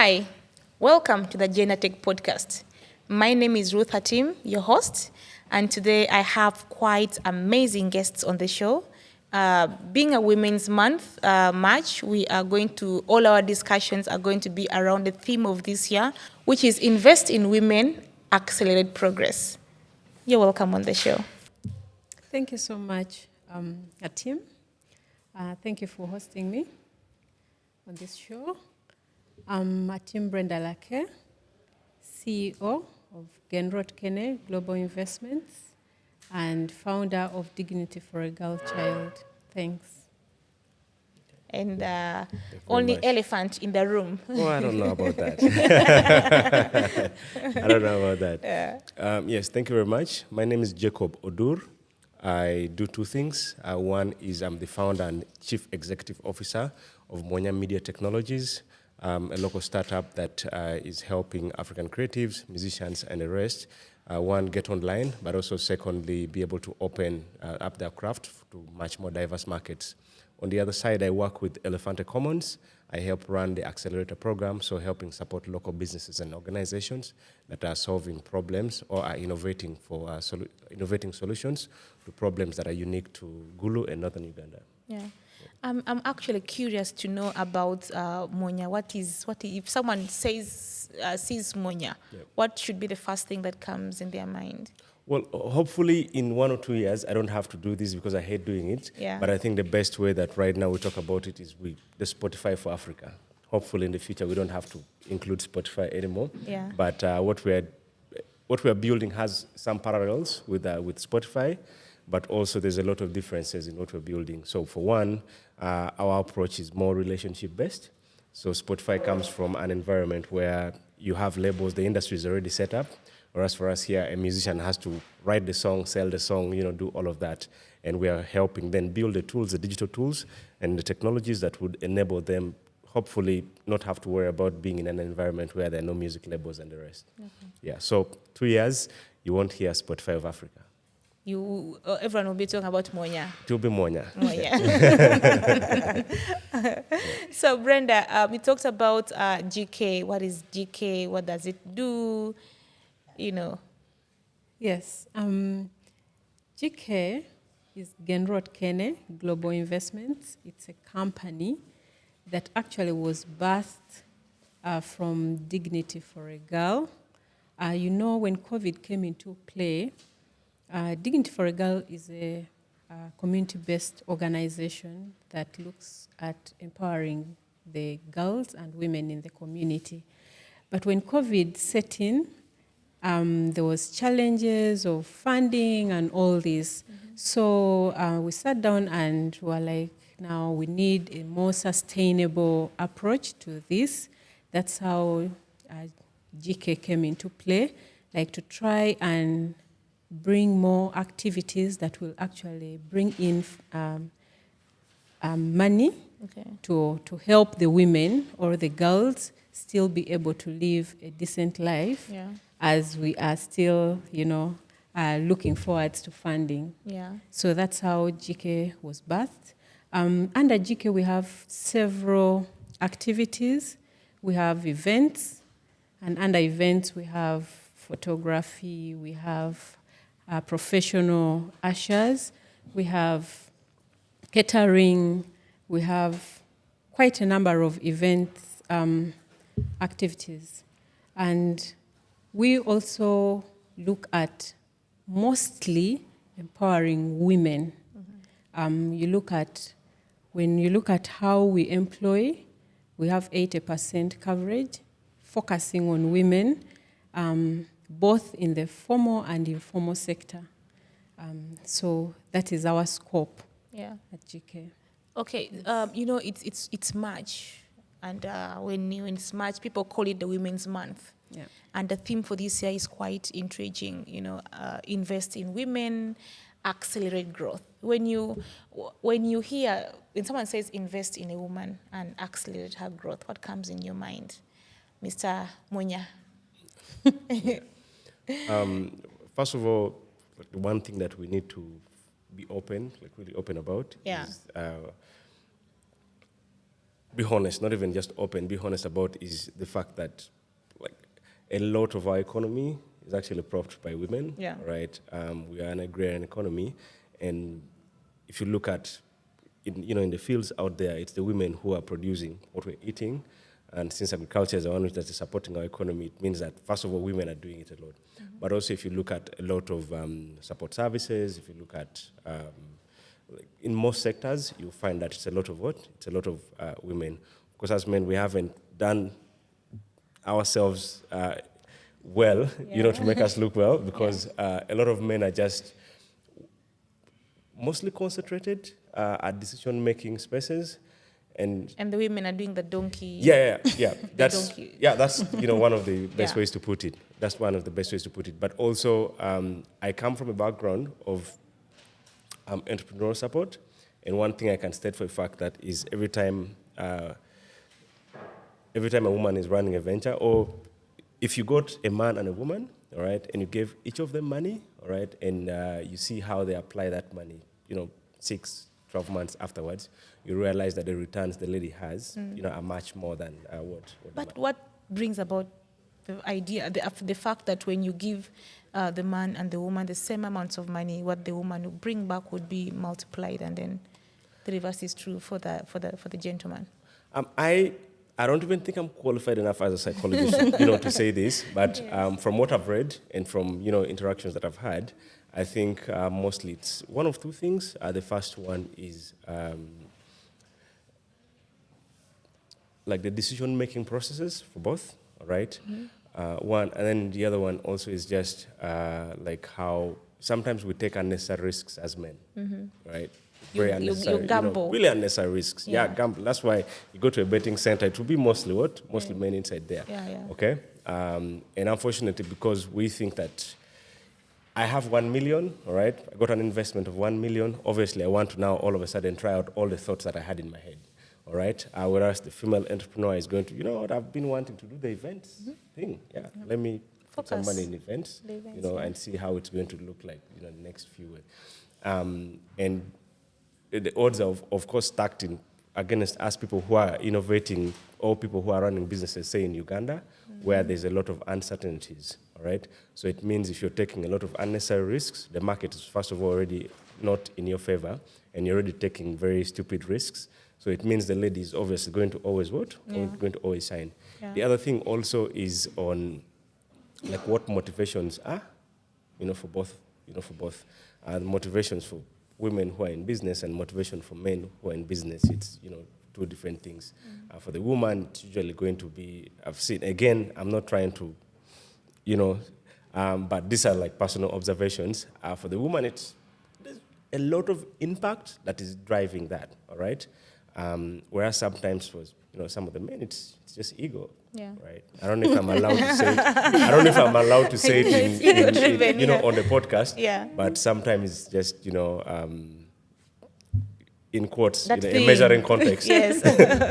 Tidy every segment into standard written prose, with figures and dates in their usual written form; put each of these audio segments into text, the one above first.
Hi, welcome to the Gender Tech Podcast. My name is Ruth Hatim, your host, and today I have quite amazing guests on the show. Being a Women's Month March, all our discussions are going to be around the theme of this year, which is Invest in Women, Accelerate Progress. You're welcome on the show. Thank you so much, Atim. Thank you for hosting me on this show. I'm Atim Brenda Lake, CEO of Genrot Kene Global Investments and founder of Dignity for a Girl Child. Thanks. And only much. elephant in the room. Oh, I don't know about that. I don't know about that. Yeah. Yes, thank you very much. My name is Jacob Odur. I do two things. One is I'm the founder and chief executive officer of Monya Media Technologies, a local startup that is helping African creatives, musicians, and the rest, one, get online, but also secondly, be able to open up their craft to much more diverse markets. On the other side, I work with Elefante Commons. I help run the accelerator program, so helping support local businesses and organizations that are solving problems or are innovating for innovating solutions to problems that are unique to Gulu and northern Uganda. Yeah. I'm actually curious to know about Monya. If someone sees Monya, Yep. what should be the first thing that comes in their mind? Well, hopefully in 1 or 2 years, I don't have to do this because I hate doing it. Yeah. But I think the best way that right now we talk about it is the Spotify for Africa. Hopefully in the future, we don't have to include Spotify anymore. Yeah. But what we're building has some parallels with Spotify, but also there's a lot of differences in what we're building. So for one, our approach is more relationship-based. So Spotify comes from an environment where you have labels, the industry is already set up, whereas for us here, a musician has to write the song, sell the song, do all of that. And we are helping then build the tools, the digital tools, and the technologies that would enable them, hopefully, not have to worry about being in an environment where there are no music labels and the rest. Okay. Yeah, so 2 years, you won't hear Spotify of Africa. Everyone will be talking about Monya. It will be Monya. Monya. So Brenda, we talked about GK. What is GK? What does it do? Yes. GK is Genrot Kene Global Investments. It's a company that actually was birthed from Dignity for a Girl. When COVID came into play, Dignity for a Girl is a community-based organization that looks at empowering the girls and women in the community. But when COVID set in, there was challenges of funding and all this. Mm-hmm. So we sat down and were like, now we need a more sustainable approach to this. That's how GK came into play, like to try and bring more activities that will actually bring in money, okay, to help the women or the girls still be able to live a decent life, yeah, as we are still, looking forward to funding. yeah. So that's how GK was birthed. Under GK, we have several activities. We have events, and under events, we have photography, we have professional ushers, we have catering, we have quite a number of events, activities. And we also look at mostly empowering women. Mm-hmm. When you look at how we employ, we have 80% coverage, focusing on women, both in the formal and informal sector. So that is our scope, Yeah. at GK. Okay, it's March, and when it's March, people call it the Women's Month. Yeah. And the theme for this year is quite intriguing. Invest in women, accelerate growth. When someone says invest in a woman and accelerate her growth, what comes in your mind, Mr. Monya? First of all, the one thing that we need to be really open about, Yeah. is be honest, not even just open, be honest about is the fact that like a lot of our economy is actually propped by women, Yeah. right? We are an agrarian economy, and if you look at, in the fields out there, it's the women who are producing what we're eating, and since agriculture is the one that is supporting our economy, it means that first of all, women are doing it a lot. But also, if you look at a lot of support services, if you look at like in most sectors, you'll find that it's a lot of what? It's a lot of women. Because as men, we haven't done ourselves well, to make us look well, because a lot of men are just mostly concentrated at decision-making spaces, and the women are doing the donkey. yeah. That's donkey. that's one of the best Yeah. ways to put it. That's one of the best ways to put it. But also, I come from a background of entrepreneurial support, and one thing I can state for a fact that is every time a woman is running a venture, or if you got a man and a woman, all right, and you gave each of them money, all right, and you see how they apply that money, 6, 12 months afterwards, you realize that the returns the lady has, are much more than what the But what brings about the idea, the fact that when you give the man and the woman the same amounts of money, what the woman will bring back would be multiplied, and then the reverse is true for the gentleman. I don't even think I'm qualified enough as a psychologist, to say this. But from what I've read and from interactions that I've had, I think mostly it's one of two things. The first one is like the decision-making processes for both, all right? One, and then the other one also is just like how sometimes we take unnecessary risks as men, right? Very unnecessary, you gamble. really unnecessary risks. Yeah. Gamble. That's why you go to a betting center. It will be mostly what? Mostly men inside there. Yeah. Okay. And unfortunately, because we think that I have 1 million, all right, I got an investment of 1 million. Obviously, I want to now all of a sudden try out all the thoughts that I had in my head, all right? Whereas the female entrepreneur is going to, what, I've been wanting to do the events thing. Yeah, let me put some money in events, and see how it's going to look like, the next few weeks. And the odds are, of course, stacked in against us people who are innovating or people who are running businesses, say in Uganda, where there's a lot of uncertainties, all right? So it means if you're taking a lot of unnecessary risks, the market is, first of all, already not in your favor, and you're already taking very stupid risks. So it means the lady is obviously going to always what? Going to always sign. Yeah. The other thing also is on like what motivations are, for both, the motivations for women who are in business and motivation for men who are in business. It's, two different things. For the woman, it's usually going to be, I've seen, again, I'm not trying to, but these are like personal observations. For the woman, there's a lot of impact that is driving that, all right? Whereas sometimes for, some of the men, it's just ego. Yeah. Right. I don't know if I'm allowed to say it. I don't know if I'm allowed to say it in on the podcast. Yeah. But sometimes it's just, in quotes, That a thing. measuring context. Yes.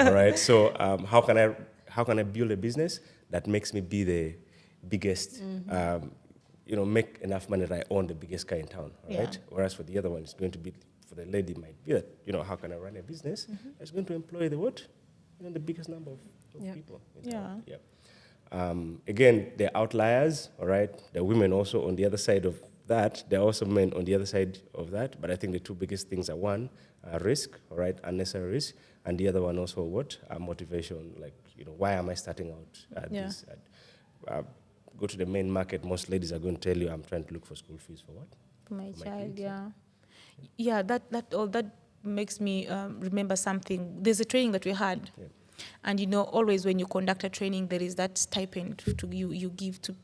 All right. So how can I build a business that makes me be the biggest, make enough money that I own the biggest car in town, right? Yeah. Whereas for the other one, it's going to be, for the lady, might be that, how can I run a business that's going to employ the what? The biggest number of people. In town. Yeah. Again, they're outliers, all right? There are women also on the other side of that. There are also men on the other side of that. But I think the two biggest things are one, risk, all right, unnecessary risk, and the other one also what? Motivation, like, why am I starting out at this? Go to the main market, most ladies are going to tell you, I'm trying to look for school fees for what? For my child, kids, yeah. Yeah, that makes me remember something. There's a training that we had. Yeah. And always when you conduct a training, there is that stipend to you give to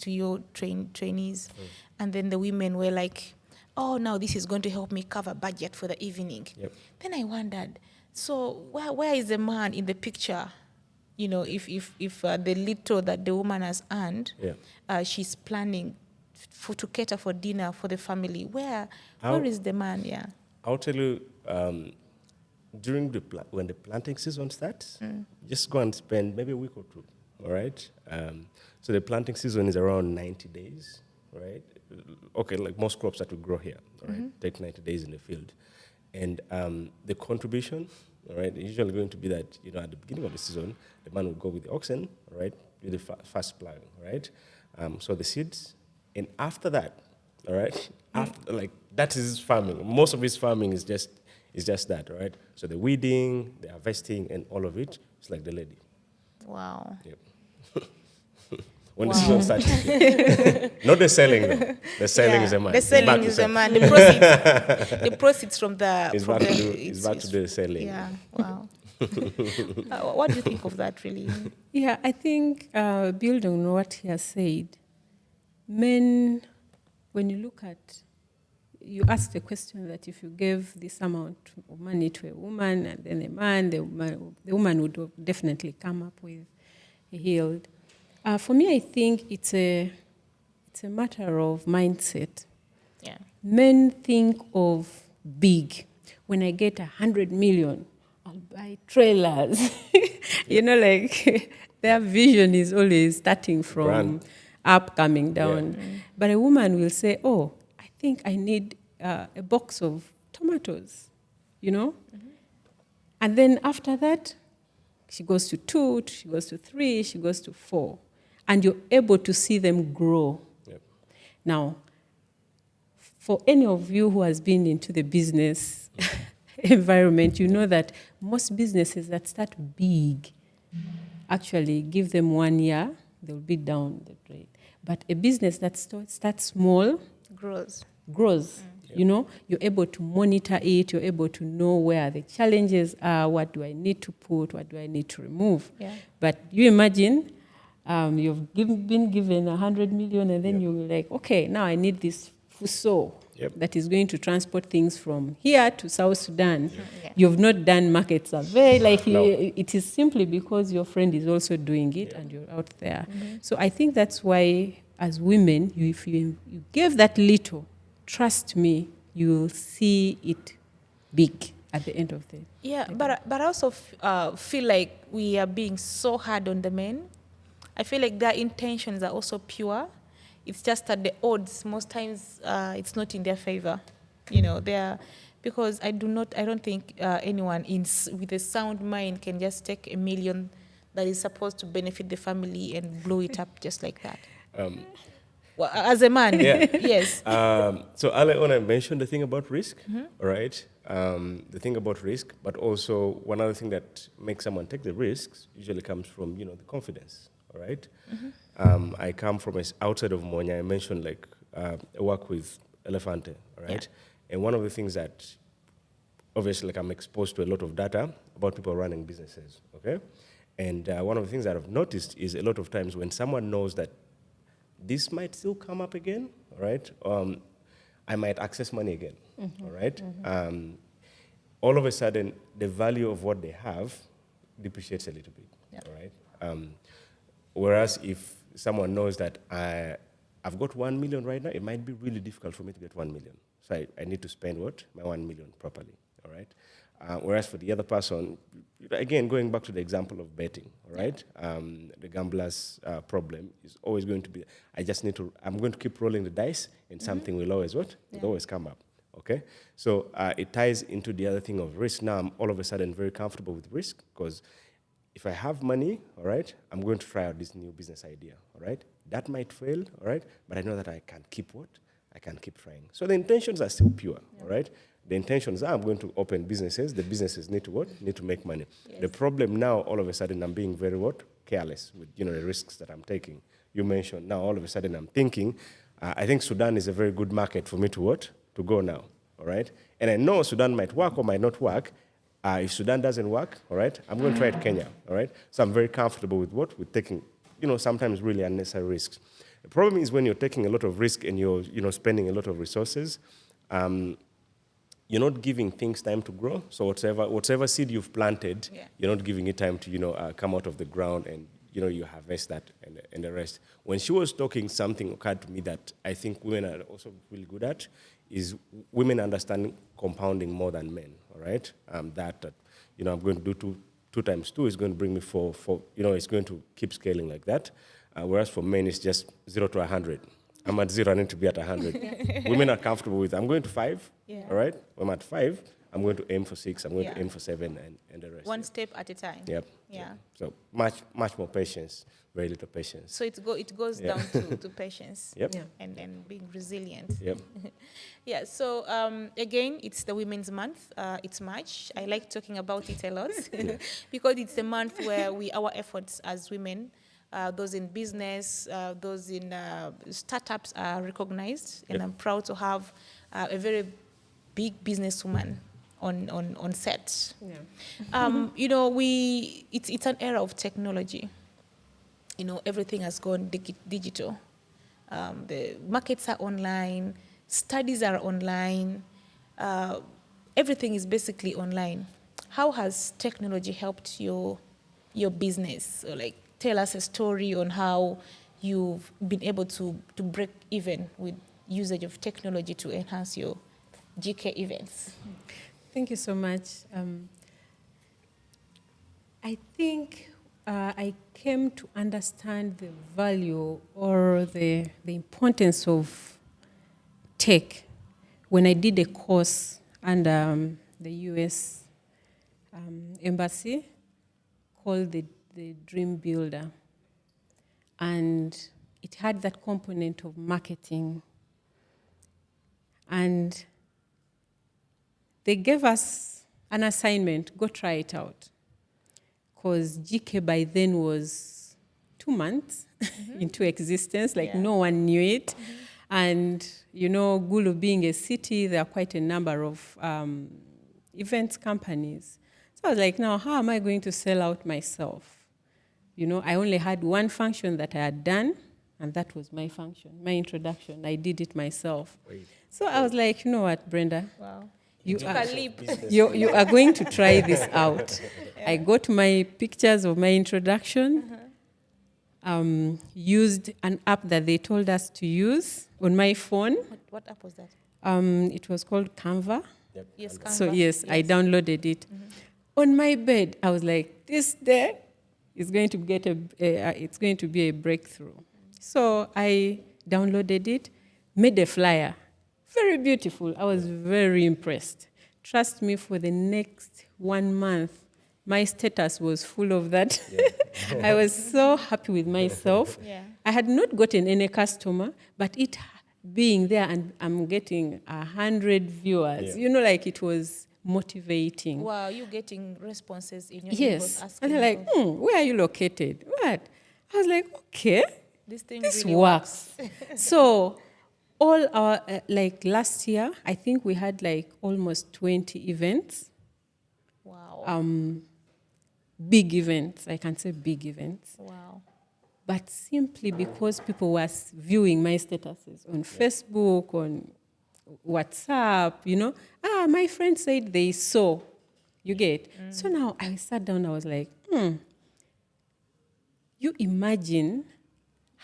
your trainees. And then the women were like, oh, now this is going to help me cover budget for the evening. Yep. Then I wondered, so where is the man in the picture? If the little that the woman has earned, she's planning to cater for dinner for the family. Where is the man? Yeah. I'll tell you, during when the planting season starts, just go and spend maybe a week or two, all right? So the planting season is around 90 days, right? Okay, like most crops that we grow here, all right? Take 90 days in the field. And the contribution, all right, is usually going to be that, at the beginning of the season, the man will go with the oxen, all right, do the fast plowing, right? So the seeds, and after that, all right, that is his farming. Most of his farming is just that, all right? So the weeding, the harvesting, and all of it, it's like the lady. Wow. Yep. When the season starts. Not the selling, though. The selling is a man. The selling is a man. The proceeds from the... It's back to do the selling. Yeah, wow. What do you think of that, really? Yeah, I think building on what he has said, men, when you look at, you ask the question that if you gave this amount of money to a woman and then a man, the woman would definitely come up with a yield. For me, I think it's a matter of mindset. Yeah. Men think of big. When I get 100 million, I'll buy trailers. Their vision is always starting from Brand. up, coming down. Yeah. But a woman will say, oh, I think I need a box of tomatoes, And then after that, she goes to 2, she goes to 3, she goes to 4. And you're able to see them grow. Yep. Now, for any of you who has been into the business environment, you know that most businesses that start big, actually give them 1 year, they'll be down the drain. But a business that starts small grows. You're able to monitor it, you're able to know where the challenges are, what do I need to put, what do I need to remove. Yeah. But you imagine you've been given 100 million and then you're like, okay, now I need this Fuso that is going to transport things from here to South Sudan. Yeah. You've not done market survey. No. It is simply because your friend is also doing it and you're out there. Mm-hmm. So I think that's why, as women, if you give that little, trust me, you will see it big at the end of the day. Yeah, but I also feel like we are being so hard on the men. I feel like their intentions are also pure. It's just that the odds, most times, it's not in their favor. Because I don't think anyone with a sound mind can just take $1 million that is supposed to benefit the family and blow it up just like that. Well, as a man, yes. So earlier on I mentioned the thing about risk, all right? The thing about risk, but also one other thing that makes someone take the risks usually comes from, the confidence, all right? I come from outside of Monya. I mentioned I work with Elefante, all right? Yeah. And one of the things that, obviously, I'm exposed to a lot of data about people running businesses, okay? And one of the things that I've noticed is a lot of times when someone knows that this might still come up again, all right? I might access money again, all right? All of a sudden, the value of what they have depreciates a little bit, all right? Whereas if someone knows that I've got 1 million right now, it might be really difficult for me to get 1 million. So I need to spend my 1 million properly, all right? Whereas for the other person, again, going back to the example of betting, all right? The gambler's problem is always going to be, I'm going to keep rolling the dice and something will always will always come up, okay? So it ties into the other thing of risk. Now I'm all of a sudden very comfortable with risk because if I have money, all right, I'm going to try out this new business idea, all right? That might fail, all right? But I know that I can keep what? I can keep trying. So the intentions are still pure, all right? The intentions are I'm going to open businesses. The businesses need to what? Need to make money. Yes. The problem now, all of a sudden, I'm being very what? Careless with, the risks that I'm taking. You mentioned now, all of a sudden, I'm thinking, I think Sudan is a very good market for me to what? To go now, all right? And I know Sudan might work or might not work. If Sudan doesn't work, all right, I'm going to try it Kenya, all right? So I'm very comfortable with what? With taking, sometimes really unnecessary risks. The problem is when you're taking a lot of risk and you're, spending a lot of resources, you're not giving things time to grow. So whatever seed you've planted, you're not giving it time to, come out of the ground and, you harvest that and the rest. When she was talking, something occurred to me that I think women are also really good at, is women understand compounding more than men, all right? That I'm going to do 2 times 2 is going to bring me 4, it's going to keep scaling like that. Whereas for men, it's just 0 to 100. I'm at 0, I need to be at 100. Women are comfortable with, I'm going to 5, all right? I'm at 5, I'm going to aim for 6, I'm going Yeah. to aim for 7, and the rest. One step at a time. Yep. Yeah. So much more patience, very little patience. So it goes Yeah. down to patience. Yep. Yeah. And being resilient. Yep. Yeah, so again, it's the Women's Month. It's March. I like talking about it a lot because it's a month where our efforts as women, those in business, those in startups are recognized. And Yep. I'm proud to have a very big businesswoman on set. Yeah. You know, it's an era of technology. You know, everything has gone digital. The markets are online, studies are online, everything is basically online. How has technology helped your business? Or like, tell us a story on how you've been able to break even with usage of technology to enhance your GK events. Thank you so much. I think I came to understand the value or the importance of tech when I did a course under the US embassy called the Dream Builder. And it had that component of marketing. And they gave us an assignment, go try it out. Because GK by then was 2 months into existence, like Yeah. no one knew it. And, you know, Gulu being a city, there are quite a number of events companies. So I was like, now, how am I going to sell out myself? You know, I only had one function that I had done, and that was my function, my introduction. I did it myself. Wait. So I was like, you know what, Brenda? Wow. You Took are, a leap. you are going to try this out. I got my pictures of my introduction, used an app that they told us to use on my phone. What app was that? It was called Canva. Yep. Yes, So Canva. yes, I downloaded it. On my bed, I was like, this there is going to get it's going to be a breakthrough. So I downloaded it, made a flyer. Very beautiful. I was very impressed. Trust me, for the next 1 month, my status was full of that. I was so happy with myself. Yeah. I had not gotten any customer, but it being there and I'm getting 100 viewers, Yeah. you know, like it was motivating. Wow, you getting responses in your Yes. inbox asking And they're like, for- where are you located? What? I was like, okay, this thing this really works. So all our, like last year, I think we had like almost 20 events, Wow. big events. I can say big events. Wow. But simply because people were viewing my statuses on Facebook, on WhatsApp, you know, my friend said they saw, you get. So now I sat down, I was like, you imagine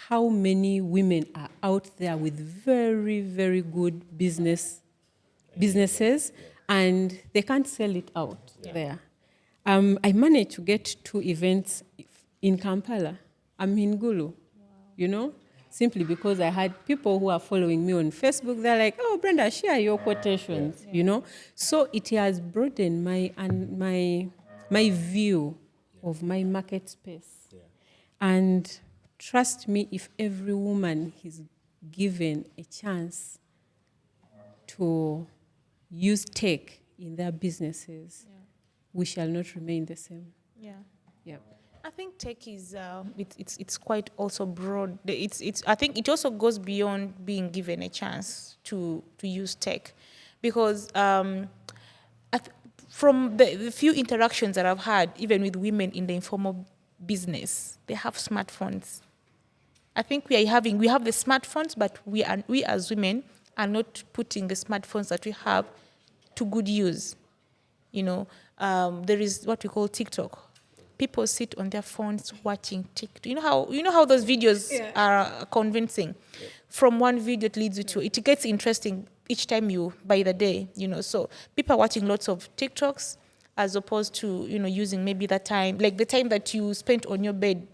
how many women are out there with very, very good businesses, and they can't sell it out there. I managed to get 2 events in Kampala. I'm in Gulu, you know, simply because I had people who are following me on Facebook. They're like, oh, Brenda, share your quotations, you know. So it has broadened my view of my market space. And trust me, if every woman is given a chance to use tech in their businesses, we shall not remain the same. Yeah. Yeah. I think tech is it's quite also broad. I think it also goes beyond being given a chance to use tech, because from the few interactions that I've had, even with women in the informal business, they have smartphones. I think we have the smartphones, but we as women are not putting the smartphones that we have to good use. You know, there is what we call TikTok. People sit on their phones watching TikTok. You know how those videos are convincing. From one video it leads you to it gets interesting each time by the day. You know, so people are watching lots of TikToks as opposed to using maybe that time, like the time that you spent on your bed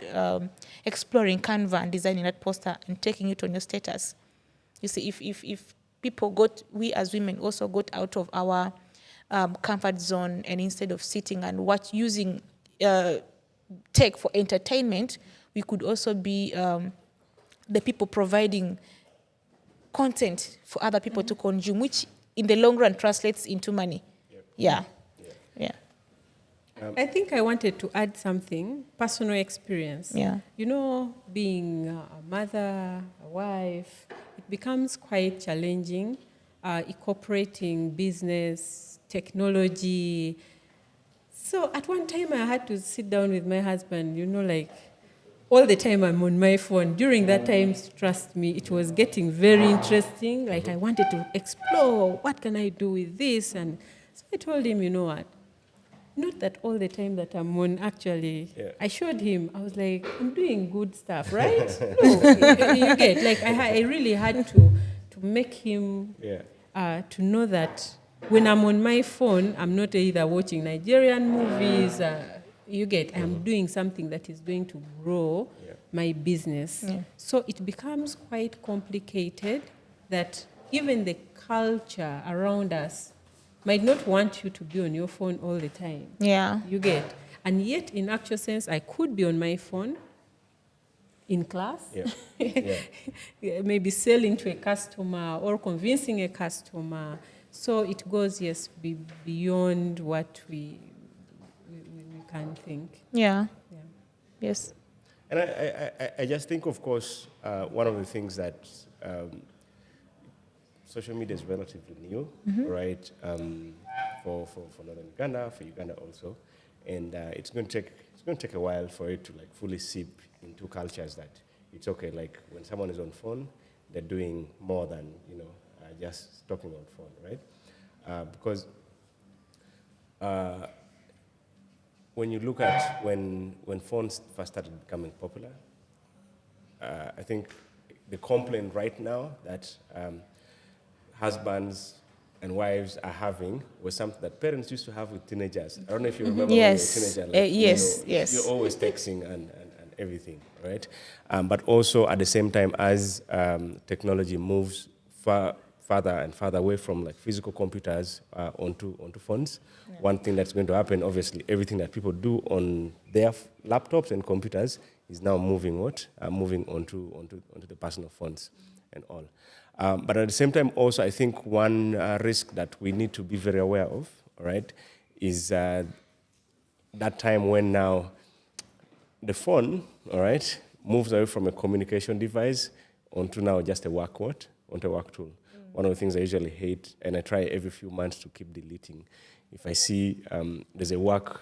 exploring Canva and designing that poster and taking it on your status. You see, if people we as women also got out of our comfort zone, and instead of sitting and using tech for entertainment, we could also be the people providing content for other people to consume, which in the long run translates into money. Yeah. I think I wanted to add something, personal experience. Yeah. You know, being a mother, a wife, it becomes quite challenging, incorporating business, technology. So at one time I had to sit down with my husband, you know, like all the time I'm on my phone. During that time, trust me, it was getting very interesting. Like I wanted to explore, what can I do with this? And so I told him, you know what? Not that all the time that I'm on, actually. Yeah. I showed him, I was like, I'm doing good stuff, right? No, you get, like, I really had to make him to know that when I'm on my phone, I'm not either watching Nigerian movies, you get, I'm doing something that is going to grow my business. Yeah. So it becomes quite complicated that even the culture around us might not want you to be on your phone all the time. Yeah. You get. And yet, in actual sense, I could be on my phone in class, maybe selling to a customer or convincing a customer. So it goes, yes, beyond what we can think. Yeah. Yeah. Yes. And I just think, of course, one of the things that social media is relatively new, right? For northern Uganda, for Uganda also, and it's going to take a while for it to like fully seep into cultures that it's okay. Like when someone is on phone, they're doing more than just talking on phone, right? Because when you look at when phones first started becoming popular, I think the complaint right now that husbands and wives are having was something that parents used to have with teenagers. I don't know if you remember Yes. when you were a teenager. Like, Yes. You're always texting and everything, right? But also at the same time as technology moves further and further away from like physical computers onto phones, one thing that's going to happen, obviously, everything that people do on their laptops and computers is now moving onto the personal phones and all. But at the same time, also, I think one risk that we need to be very aware of, all right, is that time when now the phone, all right, moves away from a communication device onto now just onto a work tool. One of the things I usually hate, and I try every few months to keep deleting, if I see there's a work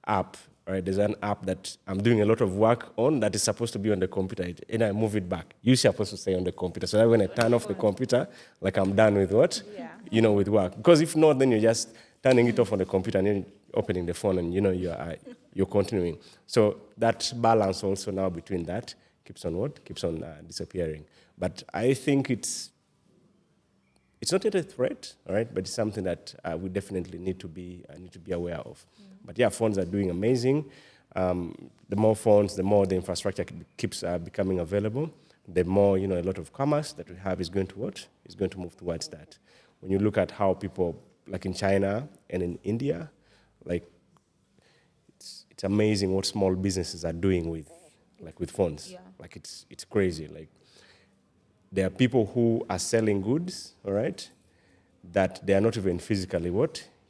app, right? There's an app that I'm doing a lot of work on that is supposed to be on the computer, and I move it back. You're supposed to stay on the computer, so that when I turn off the computer, like I'm done with what? Yeah. With work. Because if not, then you're just turning it off on the computer and then opening the phone, and you're continuing. So that balance also now between that keeps on disappearing. But I think it's not yet a threat, all right, but it's something that we definitely need to be aware of. But yeah, phones are doing amazing. The more phones, the more the infrastructure keeps becoming available. The more a lot of commerce that we have is going to move towards that. When you look at how people, like in China and in India, like it's amazing what small businesses are doing with phones. Yeah. Like it's crazy. Like there are people who are selling goods, all right, that they are not even physically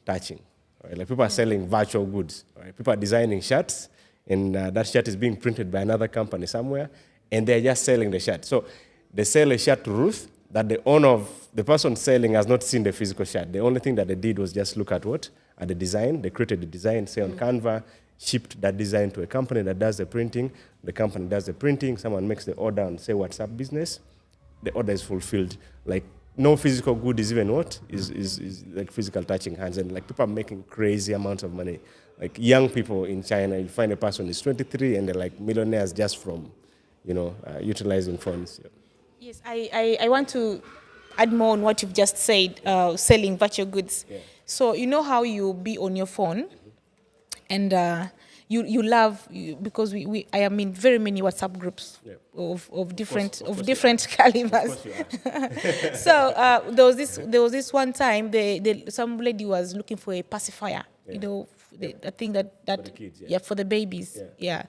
touching. Right? Like people are selling virtual goods. Right? People are designing shirts, and that shirt is being printed by another company somewhere, and they're just selling the shirt. So they sell a shirt to Ruth that the owner of the person selling has not seen the physical shirt. The only thing that they did was just look at the design. They created the design, say on Canva, shipped that design to a company that does the printing. The company does the printing. Someone makes the order and say WhatsApp business. The order is fulfilled. Like no physical good is even is like physical touching hands, and like people are making crazy amounts of money. Like young people in China, you find a person is 23 and they're like millionaires just from, utilizing phones. Yeah. Yes, I want to add more on what you've just said, selling virtual goods. Yeah. So you know how you be on your phone, and you love because I am in very many WhatsApp groups of different calibers. Of course you are. So there was this one time some lady was looking for a pacifier, the thing that For the kids, for the babies, yeah.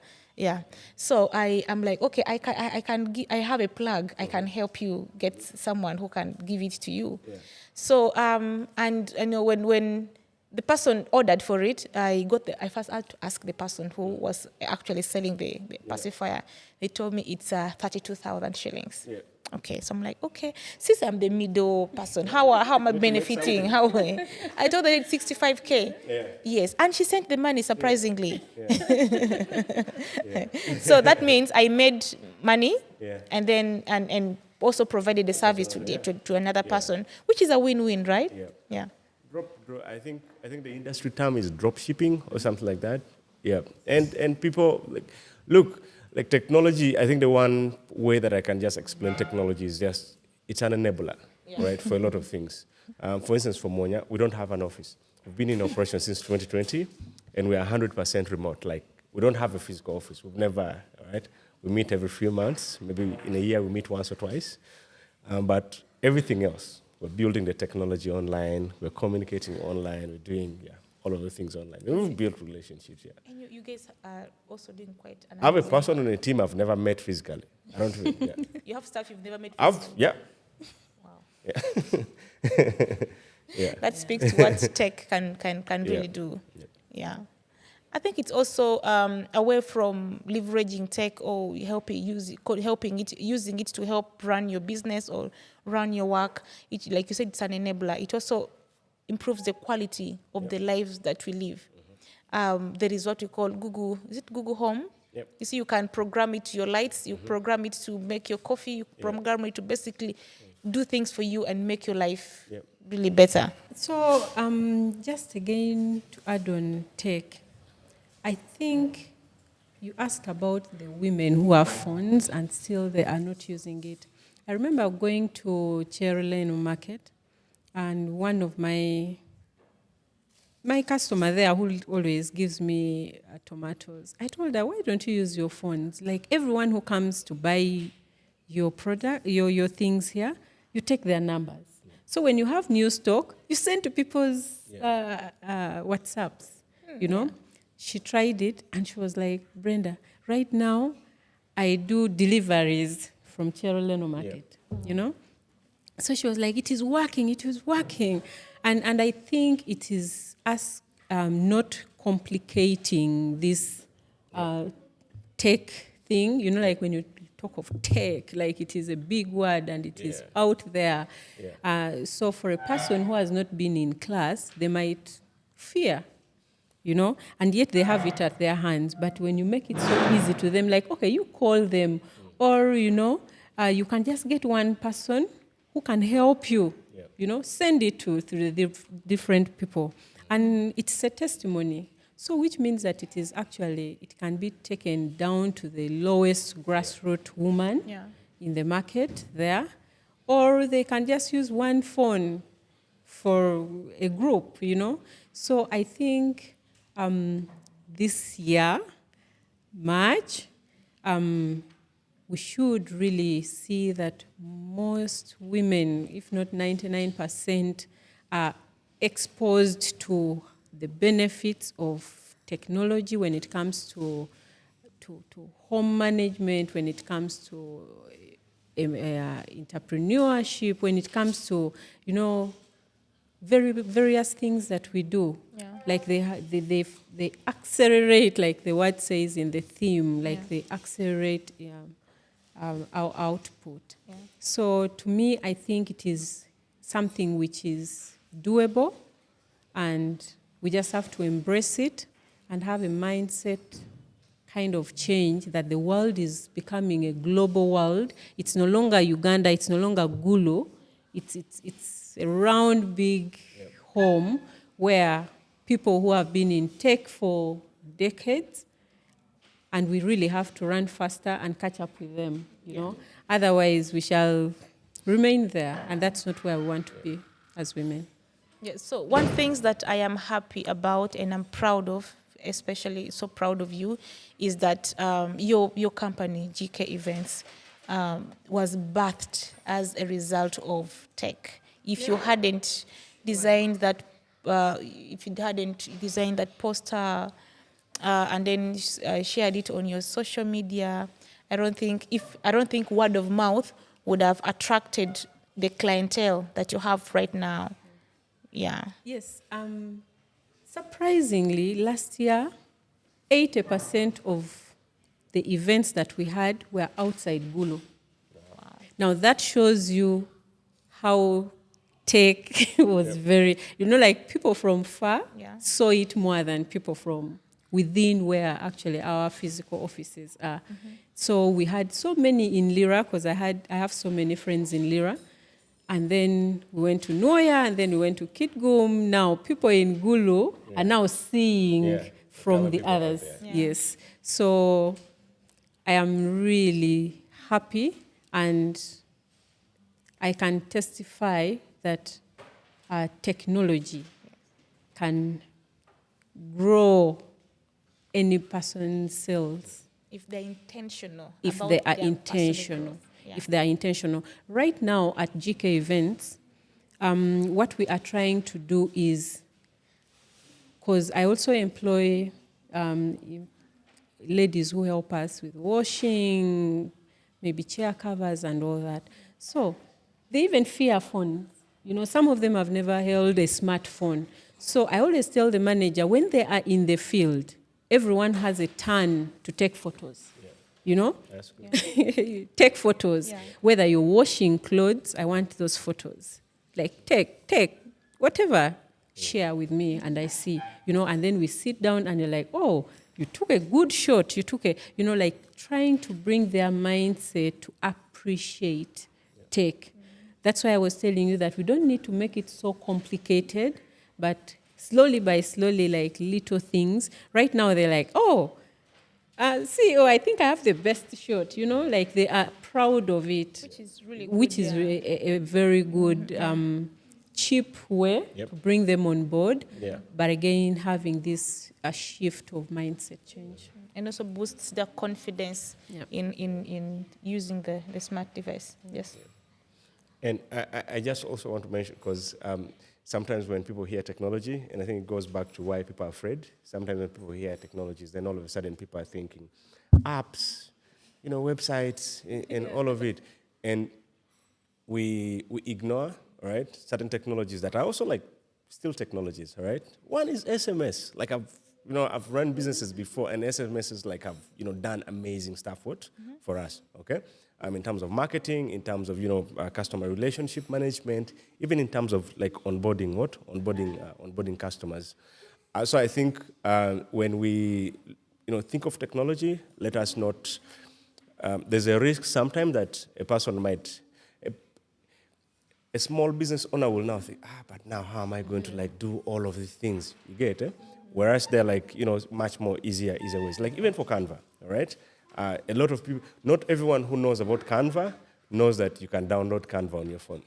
So I'm like, okay, I have a plug. I can help you get someone who can give it to you. Yeah. So and you know when the person ordered for it, I first had to ask the person who was actually selling the pacifier. They told me it's 32,000 shillings. Yeah. Okay, so I'm like, okay, since I'm the middle person, how am I benefiting? I told her it's 65K. Yeah. Yes, and she sent the money surprisingly. So that means I made money, and then and also provided the service to another person, which is a win-win, right? Yeah. I think the industry term is drop shipping or something like that. Yeah, and people look. Like technology, I think the one way that I can just explain technology is just, it's an enabler, right, for a lot of things. For instance, for Monya, we don't have an office. We've been in operation since 2020, and we are 100% remote. Like, we don't have a physical office. We've never, right? We meet every few months. Maybe in a year we meet once or twice. But everything else, we're building the technology online, we're communicating online, we're doing, all of the things online. We've built relationships, And you guys are also doing quite an I have a person on a team I've never met physically. I don't really, You have staff you've never met Wow. Yeah. That speaks to what tech can really do. Yeah. I think it's also away from leveraging tech or using it to help run your business or run your work. It, like you said, it's an enabler. It also improves the quality of the lives that we live. There is what we call Google. Is it Google Home? Yep. You see, you can program it to your lights. You program it to make your coffee. You program it to basically do things for you and make your life really better. So just again to add on tech, I think you asked about the women who have phones and still they are not using it. I remember going to Cheroleno Market, and one of my customer there who always gives me tomatoes, I told her, why don't you use your phones? Like everyone who comes to buy your product, your things here, you take their numbers. So when you have new stock, you send to people's WhatsApps, you know. She tried it and she was like, Brenda, right now I do deliveries from Cheroleno Market, you know. So she was like, it is working. And I think it is us not complicating this tech thing, you know, like when you talk of tech, like it is a big word and it is out there. So for a person who has not been in class, they might fear, you know, and yet they have it at their hands. But when you make it so easy to them, like, okay, you call them, or, you know, you can just get one person who can help you, you know, send it to the different people. And it's a testimony. So which means that it is actually, it can be taken down to the lowest grassroots woman in the market there, or they can just use one phone for a group, you know. So I think this year, March, we should really see that most women, if not 99%, are exposed to the benefits of technology when it comes to home management, when it comes to entrepreneurship, when it comes to, you know, various things that we do. Like they accelerate, like the word says in the theme, like they accelerate our output. So to me, I think it is something which is doable, and we just have to embrace it and have a mindset kind of change that the world is becoming a global world. It's no longer Uganda, it's no longer Gulu. It's a round, big home where people who have been in tech for decades, and we really have to run faster and catch up with them, you know. Otherwise, we shall remain there, and that's not where we want to be as women. Yeah, so one thing that I am happy about and I'm proud of especially so proud of you is that your company, GK Events, was birthed as a result of tech. If you hadn't designed that, if you hadn't designed that poster and then shared it on your social media, I don't think word of mouth would have attracted the clientele that you have right now. Yeah. Yes. Surprisingly, last year, 80% of the events that we had were outside Gulu. Wow. Now that shows you how tech was very, like people from far Yeah. saw it more than people from within where actually our physical offices are. So we had so many in Lira because I have so many friends in Lira. And then we went to Noya, and then we went to Kitgum. Now people in Gulu are now seeing from the others. Yeah. Yes. So I am really happy, and I can testify that technology can grow any person's sales If they're intentional. if about they are their personal intentional. growth. Yeah. If they are intentional. Right now at GK Events, what we are trying to do is, because I also employ ladies who help us with washing, maybe chair covers and all that. So they even fear phones. Some of them have never held a smartphone. So I always tell the manager, when they are in the field, everyone has a turn to take photos. That's good. Take photos. Yeah. Whether you're washing clothes, I want those photos. Like take, whatever, share with me and I see, and then we sit down and you're like, oh, you took a good shot. You took like trying to bring their mindset to appreciate tech. That's why I was telling you that we don't need to make it so complicated, but slowly by slowly, like little things. Right now they're like, oh, CEO, I think I have the best shot, like they are proud of it. Which is really good. Which is a very good, cheap way Yep. to bring them on board. Yeah. But again, having this a shift of mindset change. And also boosts their confidence Yep. in using the smart device. Yes. And I just also want to mention, because sometimes when people hear technology, and I think it goes back to why people are afraid, sometimes when people hear technologies, then all of a sudden people are thinking apps, websites, and all of it. And we ignore, all right, certain technologies that are also like still technologies, all right? One is SMS. Like I've run businesses before, and SMSs like have done amazing stuff for us, okay? In terms of marketing, in terms of customer relationship management, even in terms of like onboarding customers. So I think when we think of technology, let us not. There's a risk sometimes that a person might. A small business owner will now think, but now how am I going to like do all of these things? You get it? Whereas they're like, much more easier ways. Like even for Canva, all right? A lot of people, not everyone who knows about Canva knows that you can download Canva on your phone.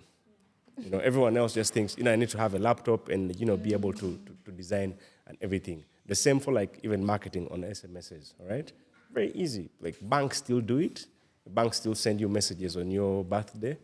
Everyone else just thinks, I need to have a laptop and, be able to design and everything. The same for like even marketing on SMSs, all right? Very easy. Like banks still do it. Banks still send you messages on your birthday.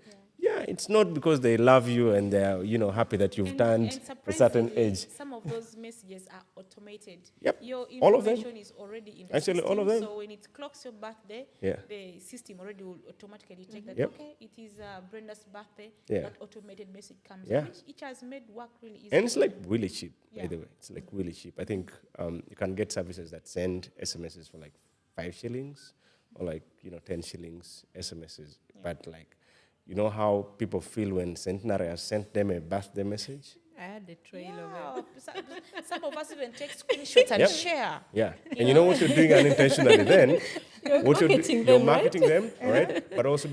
Yeah, it's not because they love you and they're, happy that you've turned a certain age. Some of those messages are automated. Yep, Your all of them. information is already in the Actually, system. all of them. So when it clocks your birthday, Yeah. the system already will automatically check that, Yep. okay, it is Brenda's birthday. Yeah. That automated message comes. Yeah. Which has made work really easy. And it's like really cheap, by Yeah. the way. It's like really cheap. I think you can get services that send SMSs for like 5 shillings or like, 10 shillings SMSs. But like, how people feel when Centenary has sent them a birthday message? I had a trail Yeah. of it. Some of us even take screenshots and Yep. share. Yeah. And you know what you're doing unintentionally then? What marketing you're them, right? marketing them, all right? But also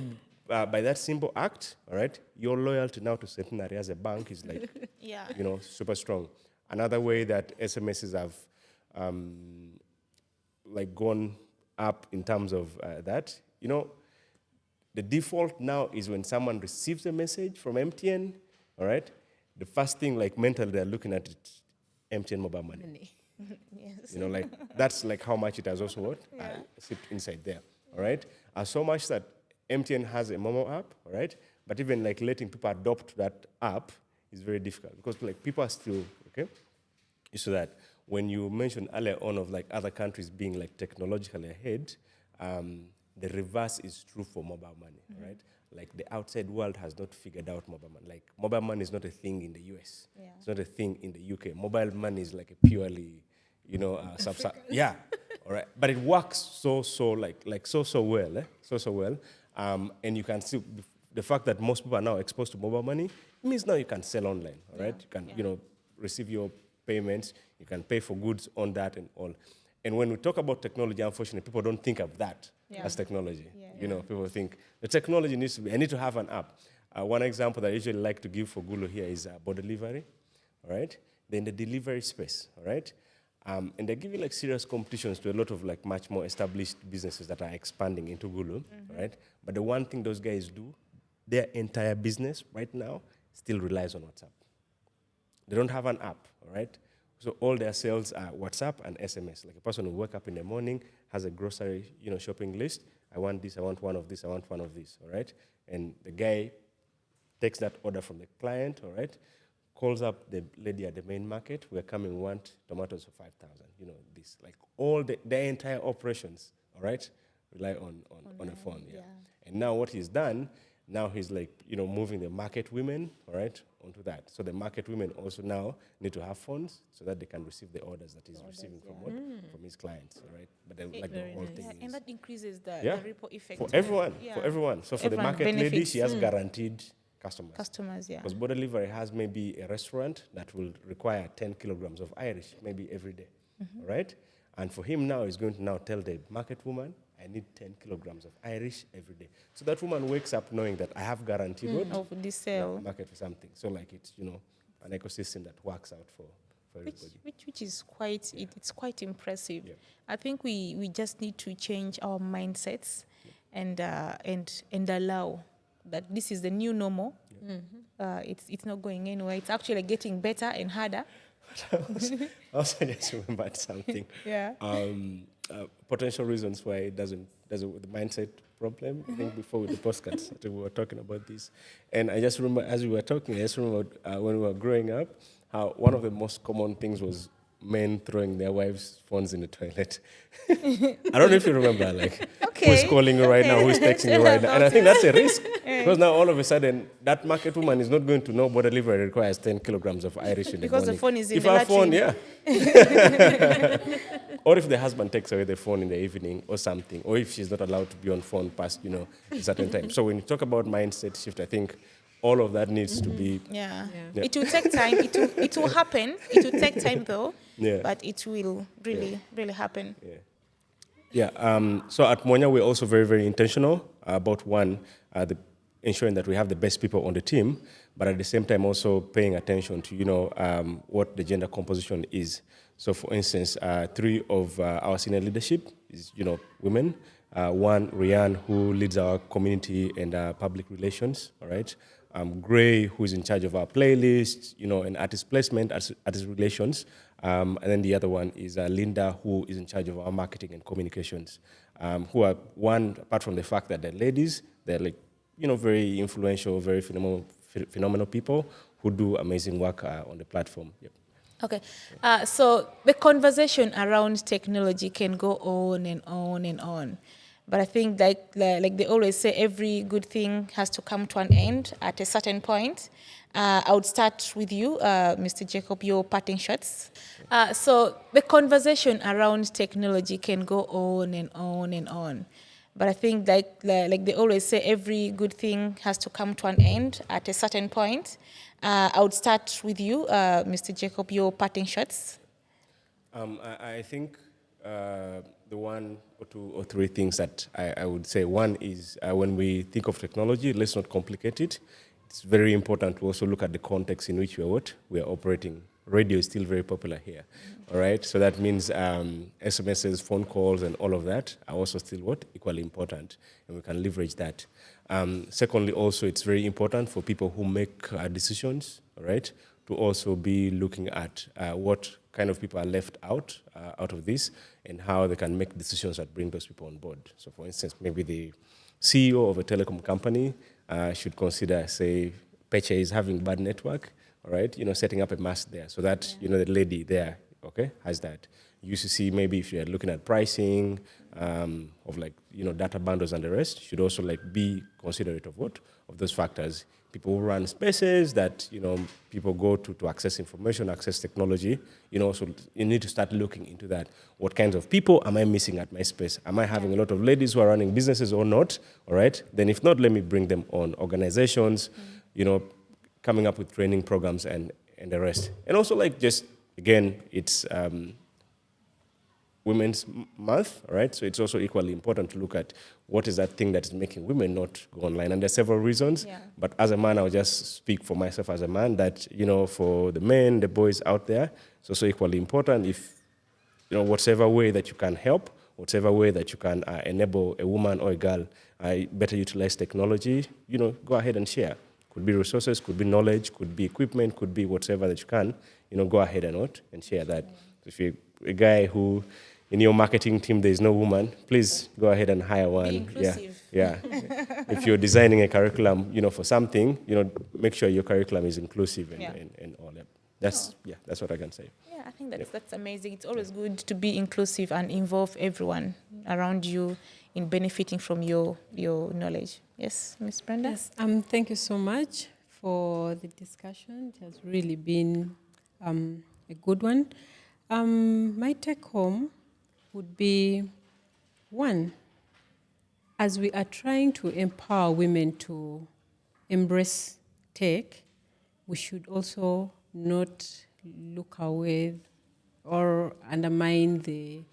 by that simple act, all right, your loyalty now to Centenary as a bank is like, Yeah. super strong. Another way that SMSs have like gone up in terms of that, the default now is when someone receives a message from MTN, all right, the first thing like mentally they're looking at it, MTN mobile money. Yes. You know, like that's like how much it has also what sipped inside there. All right, so much that MTN has a Momo app. All right, but even like letting people adopt that app is very difficult because like people are still okay. So that when you mentioned earlier on of like other countries being like technologically ahead, the reverse is true for mobile money, right? Like the outside world has not figured out mobile money. Like mobile money is not a thing in the US. Yeah. It's not a thing in the UK. Mobile money is like a purely, yeah, all right. But it works so well, so well. And you can see the fact that most people are now exposed to mobile money means now you can sell online, all right? You can, receive your payments, you can pay for goods on that and all. And when we talk about technology, unfortunately, people don't think of that as technology. People think the technology needs to be, I need to have an app. One example that I usually like to give for Gulu here is Border Delivery, all right? Then the delivery space, all right? And they're giving like serious competitions to a lot of like much more established businesses that are expanding into Gulu, right? But the one thing those guys do, their entire business right now still relies on WhatsApp. They don't have an app, all right? So all their sales are WhatsApp and SMS. Like a person who wake up in the morning, has a grocery, shopping list. I want this, I want one of this, I want one of this, all right? And the guy takes that order from the client, all right? Calls up the lady at the main market. We're coming, we want tomatoes for 5,000. This. Like all their entire operations, all right, rely on a phone, yeah. And now what he's done, now he's like, moving the market women, all right, onto that. So the market women also now need to have phones so that they can receive the orders that he's receiving from his clients, all right? But then, like the whole thing is, And that increases the ripple effect. for everyone. So for the Everyone market lady, benefits. she has guaranteed customers. Customers, yeah. Because Border Delivery has maybe a restaurant that will require 10 kilograms of Irish maybe every day, all right? And for him now, he's going to now tell the market woman, I need 10 kilograms of Irish every day. So that woman wakes up knowing that I have guaranteed Of this sale. market for something. So like it's, an ecosystem that works out for everybody. Which is quite, it's quite impressive. Yeah. I think we just need to change our mindsets and allow that this is the new normal. It's not going anywhere. It's actually getting better and harder. I also just remembered something. Yeah. Potential reasons why it doesn't the mindset problem. I think before with the postcards, we were talking about this, and I just remember as we were talking, I just remember when we were growing up, how one of the most common things was men throwing their wives' phones in the toilet. I don't know if you remember, like who is calling you right now, who is texting you right now, and I think that's a risk because now all of a sudden that market woman is not going to know Border Delivery requires 10 kilograms of Irish in the Because morning. the phone is in if the our phone, latrine. Or if the husband takes away the phone in the evening or something, or if she's not allowed to be on phone past, a certain time. So when you talk about mindset shift, I think all of that needs to be. Yeah. Yeah. It will take time. It will happen. It will take time though. Yeah. But it will really happen. Yeah. So at Monya, we're also very, very intentional about ensuring that we have the best people on the team, but at the same time also paying attention to what the gender composition is. So, for instance, 3 of our senior leadership is women. One, Rianne, who leads our community and public relations. All right. Gray, who is in charge of our playlist, and artist placement, artist relations. And then the other one is Linda, who is in charge of our marketing and communications. Who are apart from the fact that they're ladies, they're like, very influential, very phenomenal people who do amazing work on the platform. Yep. Okay. So the conversation around technology can go on and on and on. But I think like they always say, every good thing has to come to an end at a certain point. I would start with you, Mr. Jacob, your parting shots. So the conversation around technology can go on and on and on. But I think like they always say, every good thing has to come to an end at a certain point. I would start with you, Mr. Jacob, your parting shots. I think the 1 or 2 or 3 things that I would say. One is when we think of technology, let's not complicate it. It's very important to also look at the context in which we are operating. Radio is still very popular here, all right? So that means SMSs, phone calls, and all of that are also still equally important, and we can leverage that. Secondly, also, it's very important for people who make decisions, all right, to also be looking at what kind of people are left out of this, and how they can make decisions that bring those people on board. So, for instance, maybe the CEO of a telecom company should consider, say, Peche is having bad network, all right, setting up a mast there so that, the lady there, okay, has that. UCC, maybe if you're looking at pricing of data bundles and the rest, should also be considerate of what? Of those factors. People who run spaces that, people go to access information, access technology, so you need to start looking into that. What kinds of people am I missing at my space? Am I having a lot of ladies who are running businesses or not? All right. Then if not, let me bring them on. Organizations, coming up with training programs and the rest. And also again, it's Women's Month, right? So it's also equally important to look at what is that thing that is making women not go online. And there's several reasons. Yeah. But as a man, I'll just speak for myself as a man that, for the men, the boys out there, it's also equally important if, whatever way that you can help, whatever way that you can enable a woman or a girl better utilize technology, go ahead and share. Could be resources, could be knowledge, could be equipment, could be whatever that you can, go ahead and share that. If you're a guy who, in your marketing team, there's no woman, please go ahead and hire one. Be inclusive. Yeah. If you're designing a curriculum, for something, make sure your curriculum is inclusive and all that. That's what I can say. Yeah, I think that's amazing. It's always good to be inclusive and involve everyone around you in benefiting from your knowledge. Yes, Ms. Brenda? Yes, thank you so much for the discussion. It has really been a good one. My take home would be, one, as we are trying to empower women to embrace tech, we should also not look away or undermine the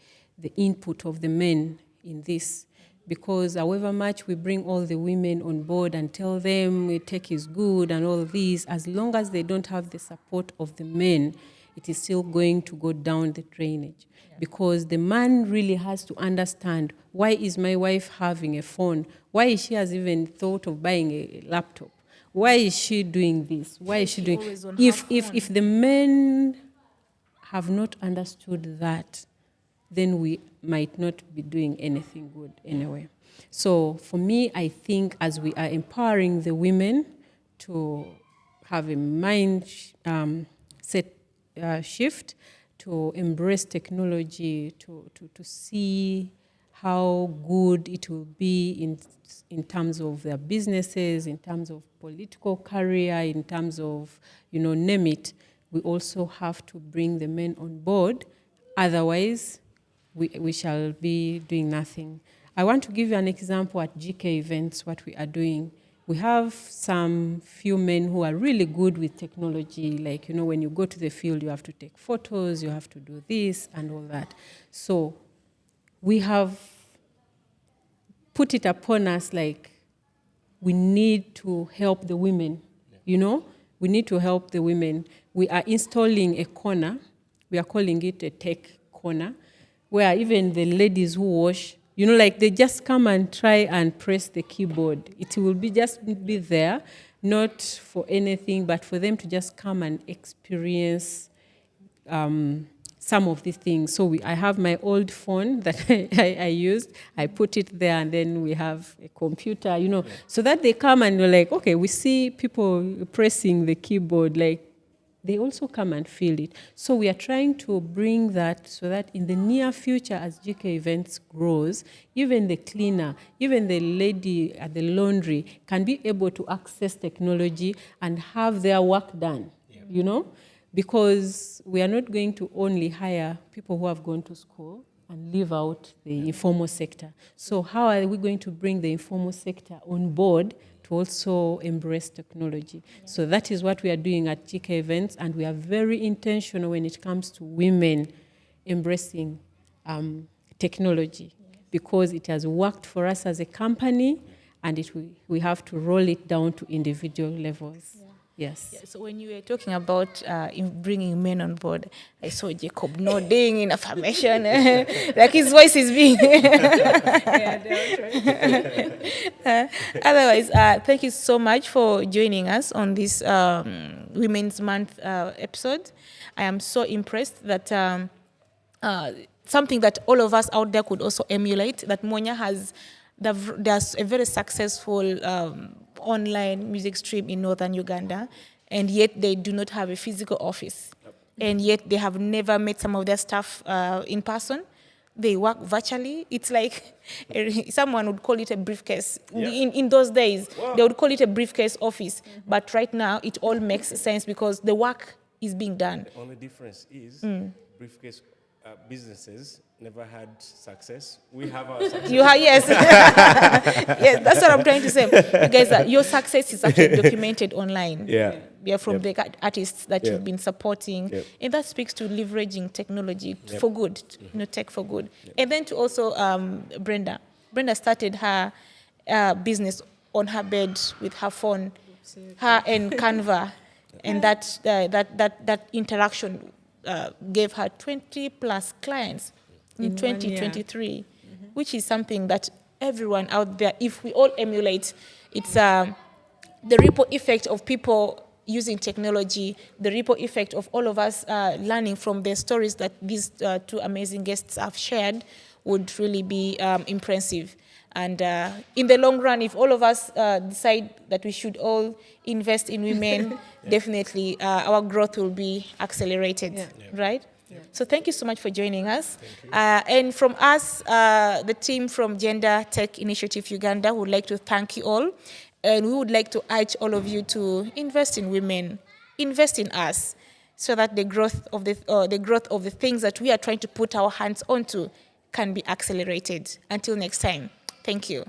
input of the men in this. Because however much we bring all the women on board and tell them tech is good and all these, as long as they don't have the support of the men, it is still going to go down the drainage. Yeah. Because the man really has to understand, why is my wife having a phone? Why is she has even thought of buying a laptop? Why is she doing this? Why is she doing... If the men have not understood that, then we might not be doing anything good anyway. So for me, I think as we are empowering the women to have a mind set shift, to embrace technology, to see how good it will be in terms of their businesses, in terms of political career, in terms of, name it, we also have to bring the men on board. Otherwise, we shall be doing nothing. I want to give you an example at GK Events, what we are doing. We have some few men who are really good with technology. Like, when you go to the field, you have to take photos, you have to do this and all that. So we have put it upon us like we need to help the women, We need to help the women. We are installing a corner. We are calling it a tech corner, where even the ladies who wash, they just come and try and press the keyboard. It will just be there, not for anything, but for them to just come and experience some of these things. So I have my old phone that I used. I put it there, and then we have a computer, so that they come and they're like, okay, we see people pressing the keyboard, they also come and feel it. So we are trying to bring that so that in the near future, as GK Events grows, even the cleaner, even the lady at the laundry can be able to access technology and have their work done, because we are not going to only hire people who have gone to school and leave out the informal sector. So how are we going to bring the informal sector on board to also embrace technology? Yeah. So that is what we are doing at GK Events, and we are very intentional when it comes to women embracing technology, because it has worked for us as a company, and we have to roll it down to individual levels. Yeah. Yes. Yeah, so when you were talking about bringing men on board, I saw Jacob nodding in affirmation, like his voice is being. Otherwise, thank you so much for joining us on this Women's Month episode. I am so impressed that something that all of us out there could also emulate, that Mwanya has, there's a very successful online music stream in northern Uganda, and yet they do not have a physical office. And yet they have never met some of their staff in person. They work virtually. It's like someone would call it a briefcase. Yeah. In those days, they would call it a briefcase office. But right now, it all makes sense because the work is being done. The only difference is briefcase businesses never had success. We have our success. You have, yes. Yes, that's what I'm trying to say. You guys, your success is actually documented online. Yeah. Yeah, from the artists that you've been supporting. Yep. And that speaks to leveraging technology for good, tech for good. And then to also Brenda. Brenda started her business on her bed with her phone, her and Canva. And that interaction gave her 20 plus clients in 2023, which is something that everyone out there, if we all emulate, it's the ripple effect of people using technology, the ripple effect of all of us learning from the stories that these two amazing guests have shared would really be impressive. And in the long run, if all of us decide that we should all invest in women, definitely our growth will be accelerated, right? Yeah. So thank you so much for joining us. And from us, the team from Gender Tech Initiative Uganda would like to thank you all. And we would like to urge all of you to invest in women, invest in us, so that the growth of the things that we are trying to put our hands onto can be accelerated. Until next time, thank you.